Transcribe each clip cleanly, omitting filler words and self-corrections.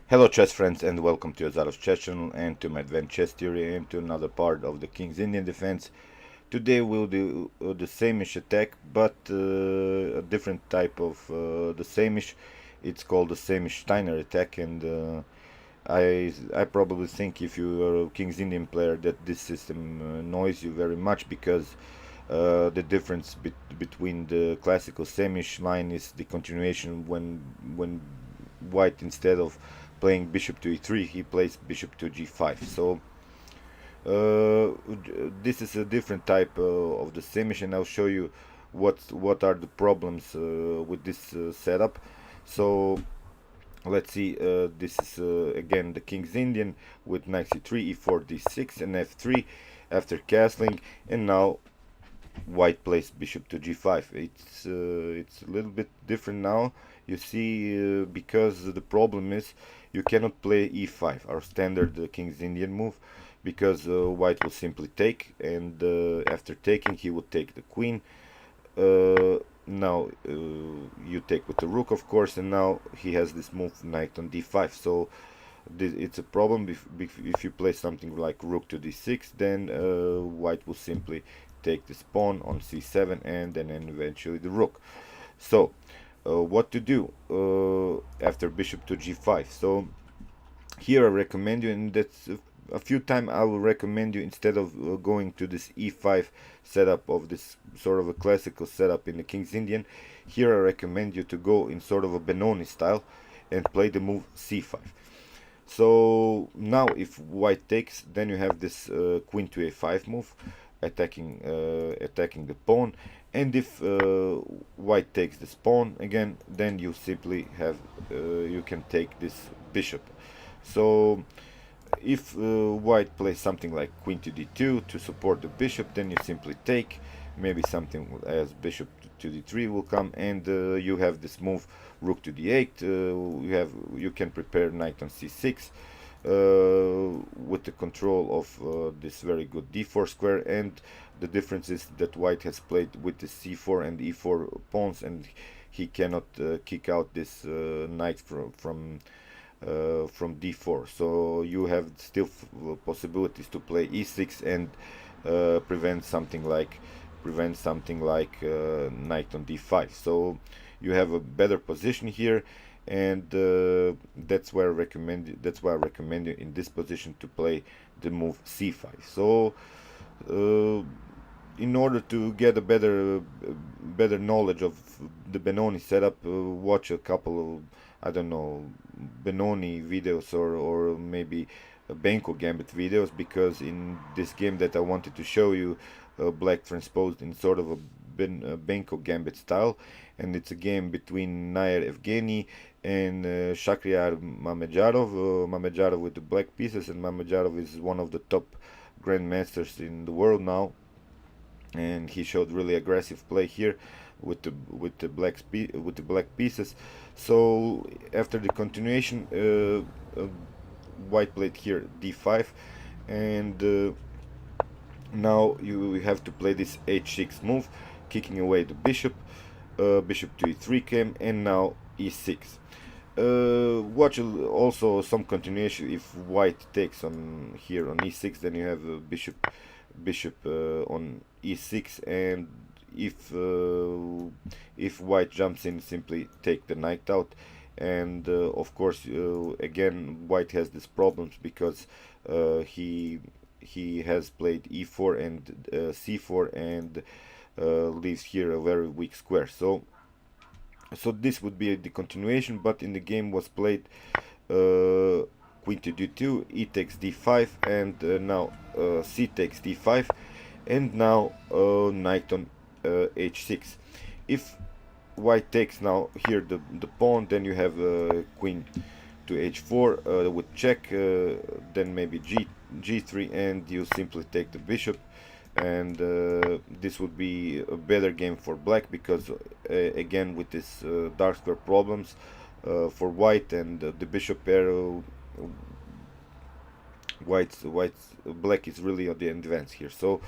Hello chess friends and welcome to Azarov's chess channel and to my advanced chess theory and to another part of the King's Indian defense. Today we'll do the Saemisch attack, but a different type of the Saemisch. It's called the Saemisch-Steiner attack, and I probably think if you are a King's Indian player that this system annoys you very much because the difference between the classical Saemisch line is the continuation when White, instead of playing bishop to e3, he plays bishop to g5. So this is a different type of the Saemisch, and I'll show you what are the problems with this setup. So let's see, this is again the King's Indian with knight c3, e4, d6 and f3 after castling, and now White plays bishop to g5. It's a little bit different now, you see, because the problem is you cannot play e5, our standard King's Indian move, because White will simply take, and after taking he will take the queen. Now you take with the rook, of course, and now he has this move knight on d5. So it's a problem if you play something like rook to d6, then White will simply take this pawn on c7 and then eventually the rook. So what to do after bishop to g5? So here I recommend you, and that's a few times I will recommend you, instead of going to this e5 setup of this sort of a classical setup in the King's Indian, here I recommend you to go in sort of a Benoni style and play the move c5. So now if White takes, then you have this queen to a5 move, attacking the pawn, and if White takes this pawn again, then you simply have you can take this bishop. So if White plays something like queen to d2 to support the bishop, then you simply take, maybe something as bishop to d3 will come, and you have this move rook to d8. You can prepare knight on c6 with the control of this very good d4 square, and the difference is that White has played with the c4 and e4 pawns, and he cannot kick out this knight from d4. So you have still possibilities to play e6 and prevent something like knight on d5. So you have a better position here, and that's why I recommend you in this position to play the move c5. So in order to get a better knowledge of the Benoni setup, watch a couple of, I don't know, Benoni videos or maybe Benko Gambit videos, because in this game that I wanted to show you, Black transposed in sort of a Benko Gambit style, and it's a game between Nair Evgeny and Shakhriyar Mamedyarov. Mamedyarov with the black pieces, and Mamedyarov is one of the top grandmasters in the world now, and he showed really aggressive play here with the black pieces. So after the continuation, White played here d5, and now you have to play this h6 move, kicking away the bishop. Bishop to e3 came, and now e6. Watch also some continuation. If White takes on here on e6, then you have a bishop on e6, and if White jumps in, simply take the knight out. And of course, again, White has these problems because he has played e4 and c4, and leaves here a very weak square. So this would be the continuation, but in the game was played queen to d2, e takes d5, and now c takes d5, and now knight on h6. If White takes now here the pawn, then you have queen to h4 with check, then maybe g3, and you simply take the bishop. And this would be a better game for Black, because again, with this dark square problems for White and the bishop pair, Black is really on the advance here. So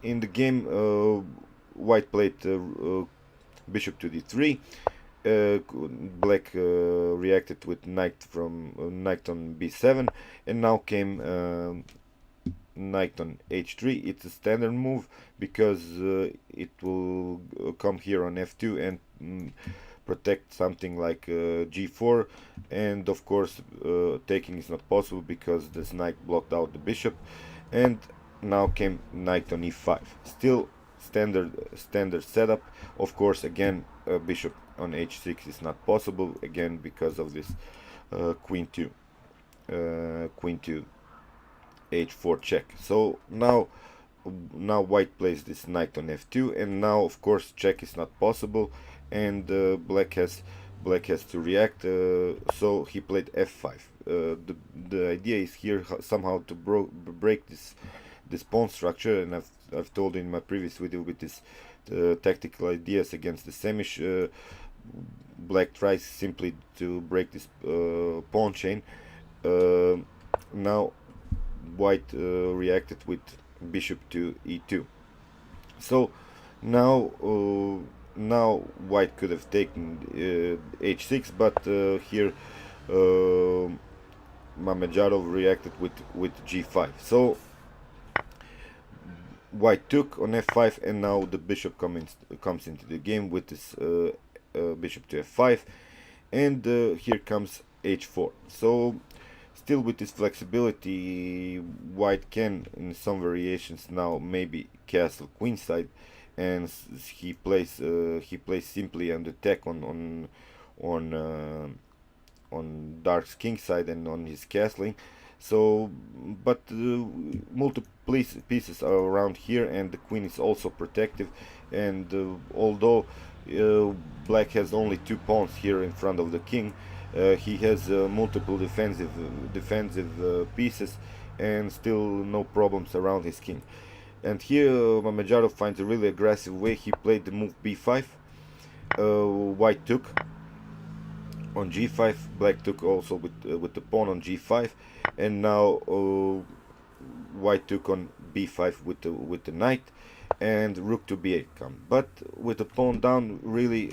in the game, White played bishop to d3, black reacted with knight on b7, and now came knight on h3. It's a standard move because it will come here on f2 and protect something like g4, and of course taking is not possible because this knight blocked out the bishop. And now came knight on e5. Still standard setup. Of course, again, bishop on h6 is not possible, again because of this queen to h4 check. So now white plays this knight on f2, and now of course check is not possible, and black has to react. So he played f5. The idea is here somehow to break this pawn structure, and I've told in my previous video with this tactical ideas against the Saemisch. Black tries simply to break this pawn chain. Now white reacted with bishop to e2. So now white could have taken h6, but here Mamedyarov reacted with g5. So white took on f5, and now the bishop comes into the game with this bishop to f5, and here comes h4. So still with this flexibility, white can in some variations now maybe castle queenside, and he plays simply on the attack on dark's king side and on his castling. So, but multiple pieces are around here, and the queen is also protective. And although black has only 2 pawns here in front of the king, he has multiple defensive pieces, and still no problems around his king. And here Mamedyarov finds a really aggressive way. He played the move b5. White took on g5. Black took also with the pawn on g5, and now white took on b5 with the knight, and rook to b8 come. But with the pawn down, really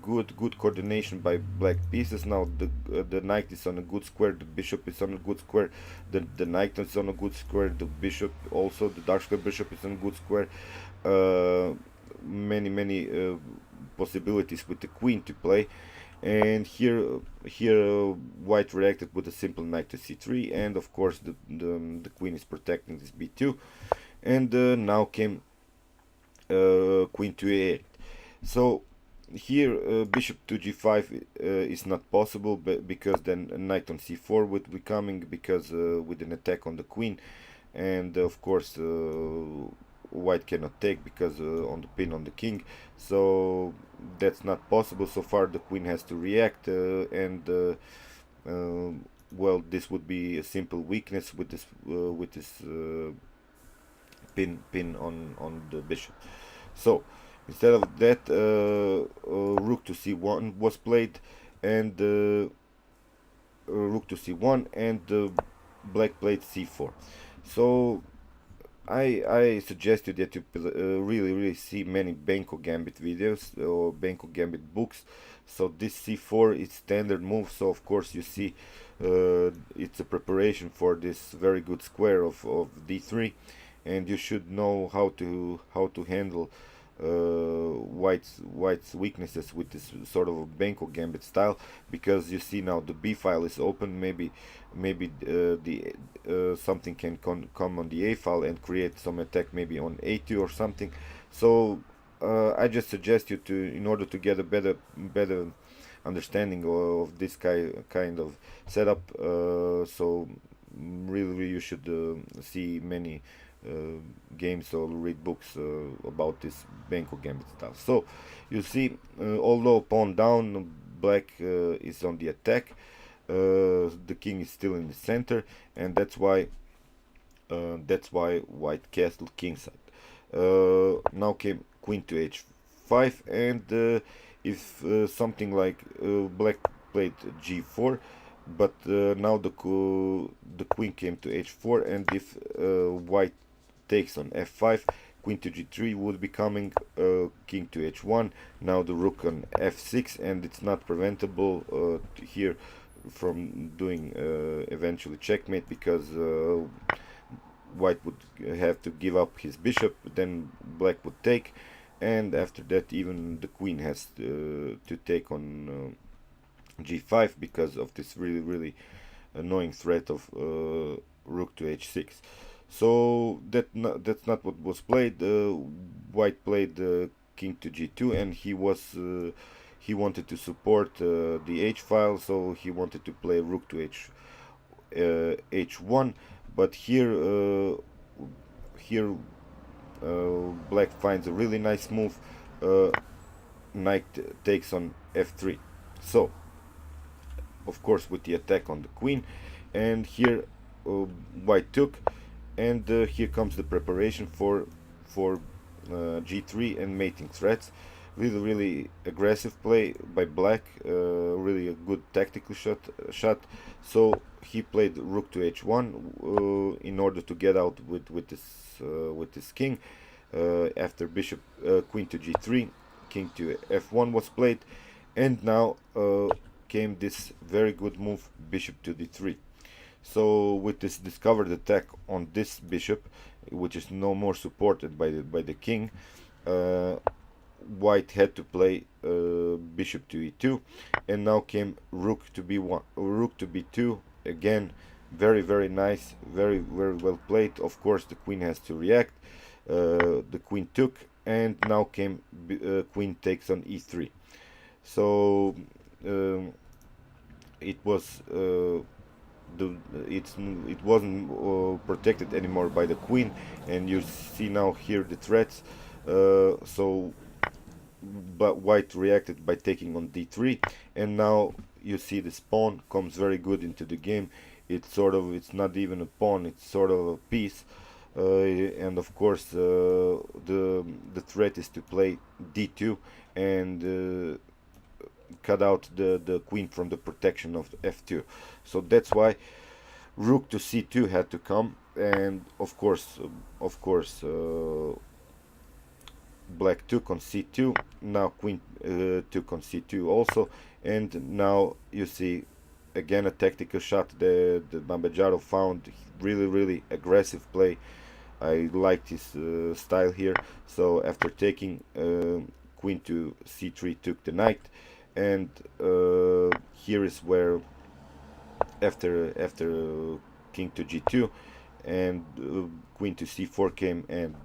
good coordination by black pieces. Now the knight is on a good square, the bishop is on a good square, the knight is on a good square, the bishop also, the dark square bishop is on a good square. Many possibilities with the queen to play. And here white reacted with a simple knight to c3, and of course the queen is protecting this b2. And now came queen to a8. So here bishop to g5 is not possible, because then knight on c4 would be coming, because with an attack on the queen, and of course white cannot take because on the pin on the king. So that's not possible. So far the queen has to react, and well, this would be a simple weakness with this pin on the bishop. So instead of that, rook to c1 was played, and rook to c1, and black played c4. So I suggest you that you really see many Benko Gambit videos or Benko Gambit books. So this c4 is standard move. So of course you see it's a preparation for this very good square of d3, and you should know how to handle white's weaknesses with this sort of a Benko Gambit style, because you see now the b file is open. Maybe something can come on the a file and create some attack, maybe on a2 or something. So I just suggest you to, in order to get a better understanding of this kind of setup, so really you should see many games or read books about this Benko Gambit style. So you see, although pawn down, black is on the attack, the king is still in the center, and that's why white castled kingside. Now came queen to h5, and if something like black played g4, but now the queen came to h4, and if white takes on f5, queen to g3 would be coming, king to h1, now the rook on f6, and it's not preventable here from doing eventually checkmate, because white would have to give up his bishop, then black would take, and after that even the queen has to take on g5 because of this really annoying threat of rook to h6. So that's not what was played. White played king to g2, and he wanted to support the h file, so he wanted to play rook to h1. But here black finds a really nice move. Knight takes on f3. So of course with the attack on the queen, and here white took, and here comes the preparation for g3 and mating threats. Really aggressive play by black, really a good tactical shot. So he played rook to h1 in order to get out with this king. After bishop queen to g3, king to f1 was played, and now came this very good move, bishop to d3. So with this discovered attack on this bishop, which is no more supported by the king, white had to play bishop to e2, and now came rook to b1, rook to b2. Again, very nice, very well played. Of course the queen has to react. The queen took, and now came queen takes on e3. So it was it wasn't protected anymore by the queen, and you see now here the threats. So but white reacted by taking on d3, and now you see this pawn comes very good into the game. It's not even a pawn, it's sort of a piece. And of course the threat is to play d2 and cut out the queen from the protection of f2. So that's why rook to c2 had to come, and of course black took on c2. Now queen took on c2 also, and now you see again a tactical shot the Mamedyarov found. Really aggressive play. I liked his style here. So after taking queen to c3, took the knight, and here is where after king to g2 and queen to c4 came, and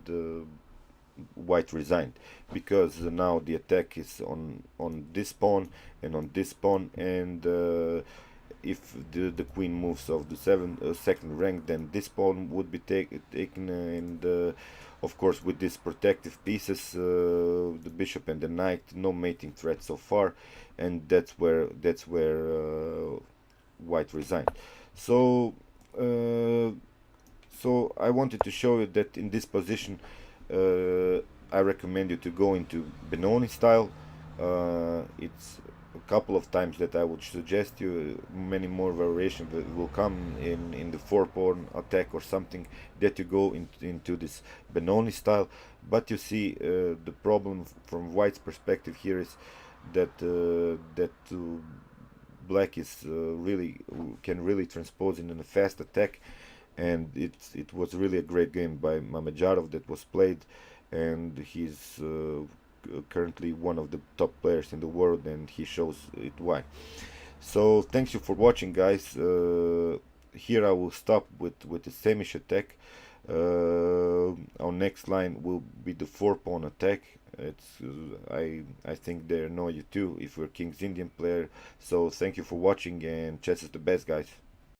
white resigned, because now the attack is on this pawn and on this pawn, and if the queen moves of the second rank, then this pawn would be taken, and of course with these protective pieces, the bishop and the knight, no mating threat so far, and that's where white resigned. So so I wanted to show you that in this position I recommend you to go into Benoni style. It's a couple of times that I would suggest you. Many more variations will come in the 4-pawn attack or something, that you go into this Benoni style. But you see the problem from white's perspective here is that black is can really transpose in a fast attack, and it was really a great game by Mamedyarov that was played, and he's currently one of the top players in the world, and he shows it why. So thanks you for watching, guys. Here I will stop with the Saemisch attack. Our next line will be the 4-pawn attack. It's I think they know you too if you're King's Indian player. So thank you for watching, and chess is the best, guys.